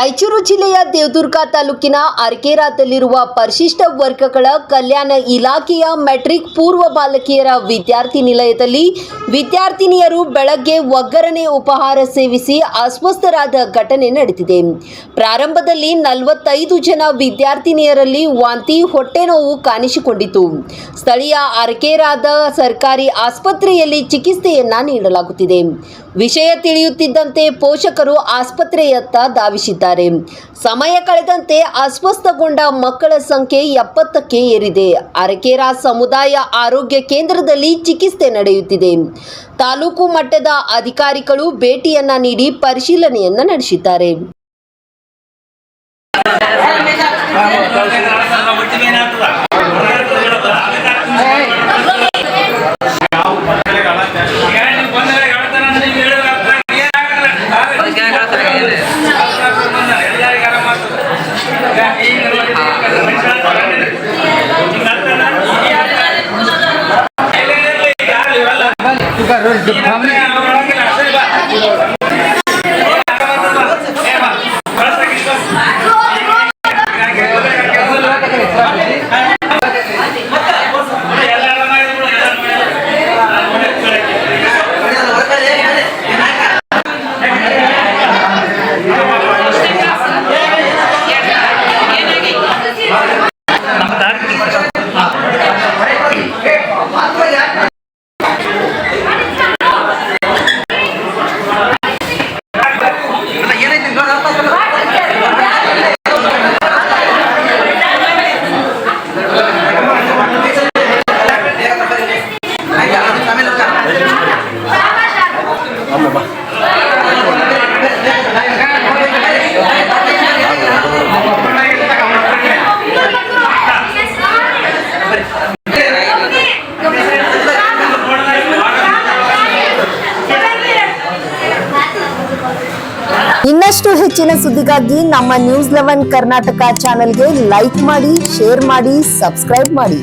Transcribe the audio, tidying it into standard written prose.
ರಾಯಚೂರು ಜಿಲ್ಲೆಯ ದೇವದುರ್ಗ ತಾಲೂಕಿನ ಅರಕೇರಾದಲ್ಲಿರುವ ಪರಿಶಿಷ್ಟ ವರ್ಗಗಳ ಕಲ್ಯಾಣ ಇಲಾಖೆಯ ಮೆಟ್ರಿಕ್ ಪೂರ್ವ ಬಾಲಕಿಯರ ವಿದ್ಯಾರ್ಥಿ ನಿಲಯದಲ್ಲಿ ವಿದ್ಯಾರ್ಥಿನಿಯರು ಬೆಳಗ್ಗೆ ಒಗ್ಗರಣೆ ಉಪಹಾರ ಸೇವಿಸಿ ಅಸ್ವಸ್ಥರಾದ ಘಟನೆ ನಡೆದಿದೆ. ಪ್ರಾರಂಭದಲ್ಲಿ 45 ಜನ ವಿದ್ಯಾರ್ಥಿನಿಯರಲ್ಲಿ ವಾಂತಿ, ಹೊಟ್ಟೆ ನೋವು ಕಾಣಿಸಿಕೊಂಡಿತು. ಸ್ಥಳೀಯ ಅರಕೇರಾದ ಸರ್ಕಾರಿ ಆಸ್ಪತ್ರೆಯಲ್ಲಿ ಚಿಕಿತ್ಸೆಯನ್ನ ನೀಡಲಾಗುತ್ತಿದೆ. ವಿಷಯ ತಿಳಿಯುತ್ತಿದ್ದಂತೆ ಪೋಷಕರು ಆಸ್ಪತ್ರೆಯತ್ತ ಧಾವಿಸಿದ್ದಾರೆ. ಸಮಯ ಕಳೆದಂತೆ ಅಸ್ವಸ್ಥಗೊಂಡ ಮಕ್ಕಳ ಸಂಖ್ಯೆ 70ಕ್ಕೆ ಏರಿದೆ. ಅರಕೇರಾ ಸಮುದಾಯ ಆರೋಗ್ಯ ಕೇಂದ್ರದಲ್ಲಿ ಚಿಕಿತ್ಸೆ ನಡೆಯುತ್ತಿದೆ. ತಾಲೂಕು ಮಟ್ಟದ ಅಧಿಕಾರಿಗಳು ಭೇಟಿಯನ್ನ ನೀಡಿ ಪರಿಶೀಲನೆಯನ್ನ ನಡೆಸಿದ್ದಾರೆ. ಇನ್ನಷ್ಟು ಹೆಚ್ಚಿನ ಸುದ್ದಿಗಾಗಿ ನಮ್ಮ ನ್ಯೂಸ್ 11 ಕರ್ನಾಟಕ ಚಾನೆಲ್ಗೆ ಲೈಕ್ ಮಾಡಿ, ಶೇರ್ ಮಾಡಿ, ಸಬ್ಸ್ಕ್ರೈಬ್ ಮಾಡಿ.